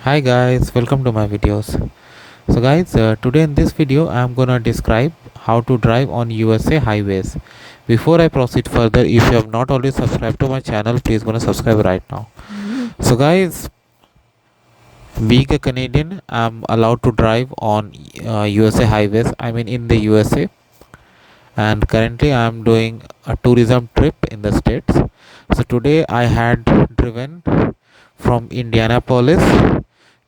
Hi guys, welcome to my videos. So guys, today in this video I am gonna describe how to drive on USA highways. Before I proceed further, if you have not already subscribed to my channel, please gonna subscribe right now. So guys, being a Canadian, I'm allowed to drive on USA highways. I mean in the USA, and currently I'm doing a tourism trip in the states. So today I had driven from Indianapolis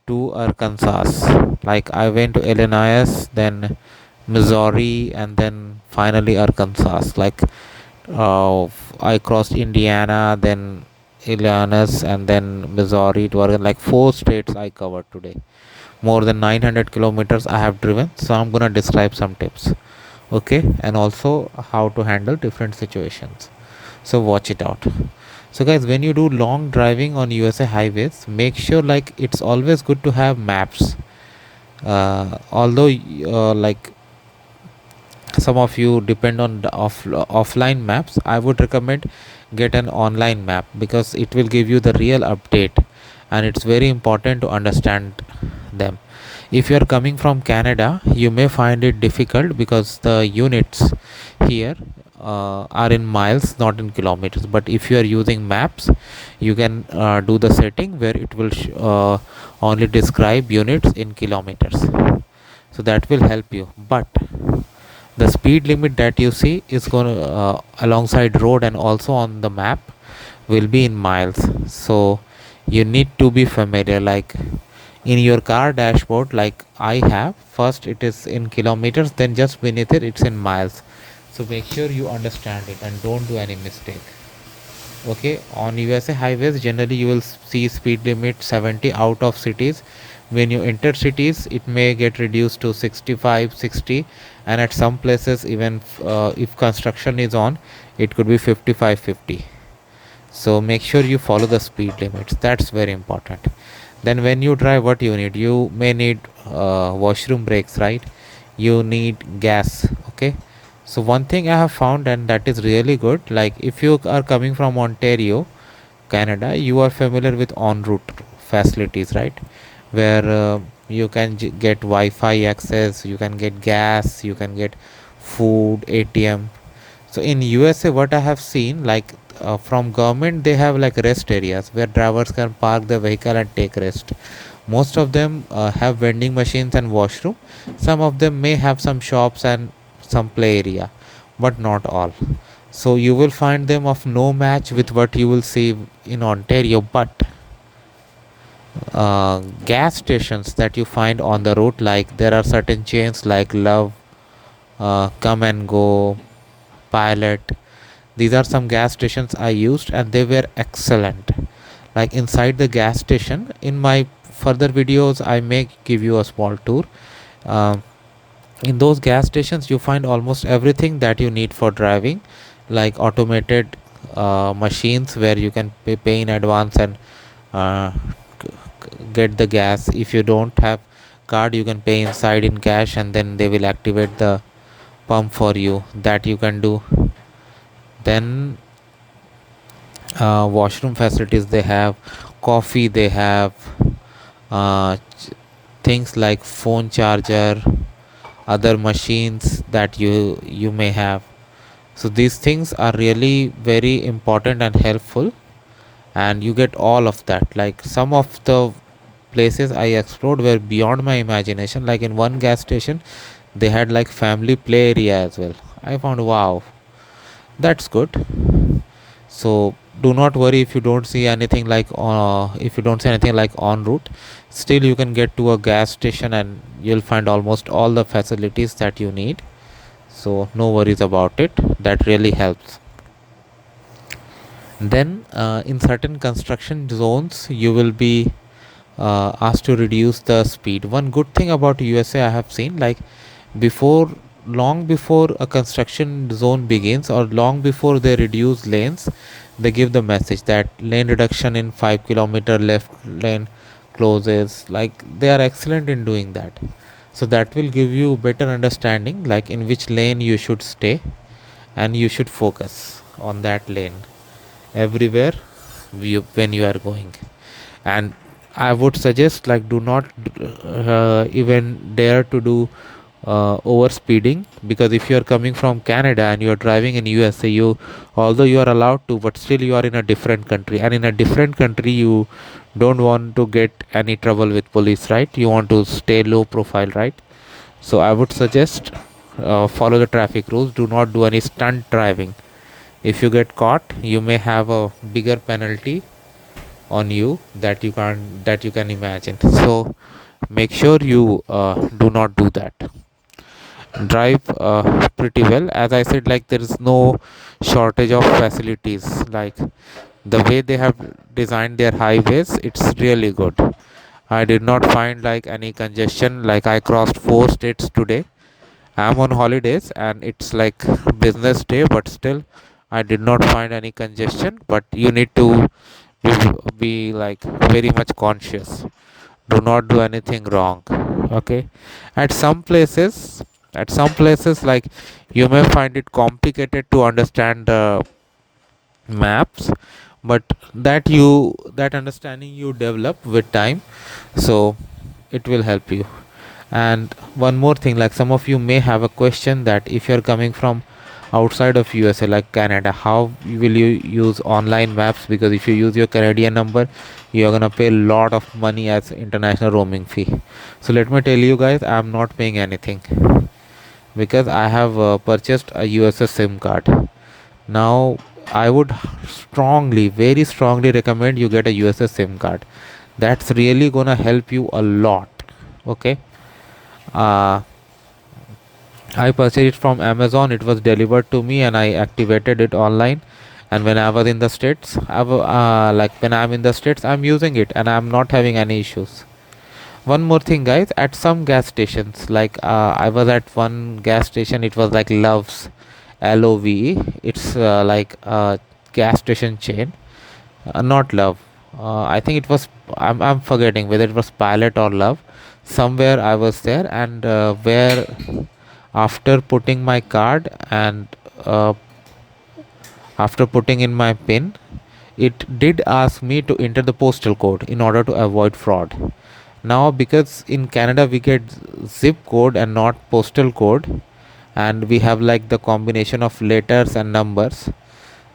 to Arkansas. Like I went to Illinois, then Missouri, and then finally Arkansas. I crossed Indiana, then Illinois, and then Missouri to Oregon. Like 4 states I covered today. More than 900 kilometers I have driven. So I'm gonna describe some tips. Okay, and also how to handle different situations. So watch it out. So guys, when you do long driving on USA highways, make sure like it's always good to have maps. Although like some of you depend on the offline maps, I would recommend get an online map because it will give you the real update, and it's very important to understand them. If you are coming from Canada, you may find it difficult because the units here are in miles, not in kilometers. But if you are using maps, you can do the setting where it will only describe units in kilometers. So that will help you. But the speed limit that you see is going to alongside road and also on the map will be in miles. So you need to be familiar, like in your car dashboard, like I have, first it is in kilometers, then just beneath it it's in miles. So make sure you understand it and don't do any mistake. Okay, on USA highways generally you will see speed limit 70 out of cities. When you enter cities it may get reduced to 65, 60, and at some places even if construction is on, it could be 55, 50. So make sure you follow the speed limits, that's very important. Then when you drive, what you need, you may need washroom breaks, right? You need gas. Okay, so one thing I have found, and that is really good, like if you are coming from Ontario, Canada, you are familiar with en route facilities, right? Where you can get Wi-Fi access, you can get gas, you can get food, ATM. So in USA, what I have seen, like from government, they have like rest areas where drivers can park the vehicle and take rest. Most of them have vending machines and washroom. Some of them may have some shops and some play area, but not all. So you will find them of no match with what you will see in Ontario. But gas stations that you find on the route, like there are certain chains like Love, Come and Go, Pilot. These are some gas stations I used and they were excellent. Like inside the gas station, in my further videos I may give you a small tour. uh, in those gas stations you find almost everything that you need for driving, like automated machines where you can pay in advance and uh, get the gas. If you don't have card, you can pay inside in cash and then they will activate the pump for you. That you can do. Then washroom facilities they have, coffee they have, uh, things like phone charger, other machines that you may have. So these things are really very important and helpful, and you get all of that. Like some of the places I explored were beyond my imagination. Like in one gas station they had like family play area as well. I found, wow, that's good. So do not worry if you don't see anything like en route. Still you can get to a gas station and you'll find almost all the facilities that you need. So no worries about it, that really helps. Then in certain construction zones you will be asked to reduce the speed. One good thing about USA I have seen, like before, long before a construction zone begins or long before they reduce lanes, they give the message that lane reduction in 5 kilometer, left lane closes. Like they are excellent in doing that. So that will give you better understanding, like in which lane you should stay, and you should focus on that lane everywhere when you are going. And I would suggest, like, do not even dare to do over speeding, because if you are coming from Canada and you are driving in USA, you, although you are allowed to, but still you are in a different country, and in a different country you don't want to get any trouble with police, right? You want to stay low profile, right? So I would suggest, follow the traffic rules. Do not do any stunt driving. If you get caught, you may have a bigger penalty on you that you can imagine. So make sure you do not do that. Drive pretty well. As I said, like, there is no shortage of facilities. Like, the way they have designed their highways, it's really good. I did not find like any congestion. Like, I crossed 4 states today. I'm on holidays and it's like business day, but still I did not find any congestion. But you need to be like very much conscious. Do not do anything wrong. Okay. At some places, like, you may find it complicated to understand the maps, but that understanding you develop with time, so it will help you. And one more thing, like, some of you may have a question that if you're coming from outside of USA, like Canada, how will you use online maps? Because if you use your Canadian number, you're gonna pay a lot of money as international roaming fee. So let me tell you guys, I'm not paying anything, because I have purchased a USA SIM card. Now I would strongly, very strongly recommend you get a USA SIM card. That's really gonna help you a lot. Okay. uh, I purchased it from Amazon. It was delivered to me, and I activated it online. And when I was in the states, like, when I'm in the states, I'm using it, and I'm not having any issues. One more thing, guys. At some gas stations, like, I was at one gas station. It was like Love's, Love. It's like a gas station chain. Not Love. I think it was. I'm forgetting whether it was Pilot or Love. Somewhere I was there, and where, after putting my card and uh, after putting in my pin, it did ask me to enter the postal code in order to avoid fraud. Now, because in Canada we get zip code and not postal code, and we have like the combination of letters and numbers,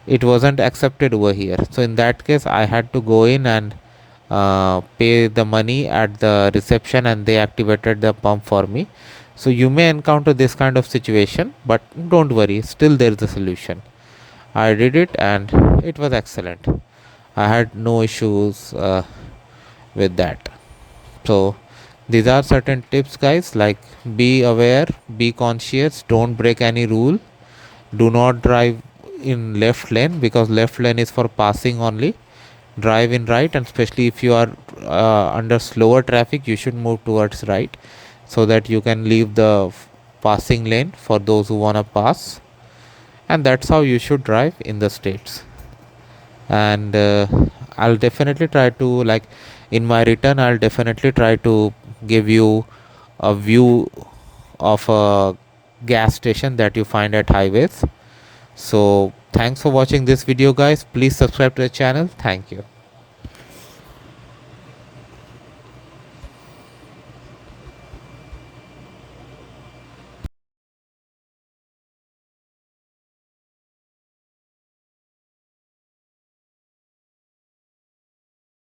it wasn't accepted over here. So in that case, I had to go in and pay the money at the reception, and they activated the pump for me. So you may encounter this kind of situation, but don't worry, still there is a solution. I did it and it was excellent. I had no issues with that. So these are certain tips, guys. Like, be aware, be conscious, don't break any rule. Do not drive in left lane, because left lane is for passing only. Drive in right, and especially if you are under slower traffic, you should move towards right, so that you can leave the passing lane for those who want to pass. And that's how you should drive in the states. And I'll definitely try to, like, in my return, I'll definitely try to give you a view of a gas station that you find at highways. So thanks for watching this video, guys. Please subscribe to the channel. Thank you.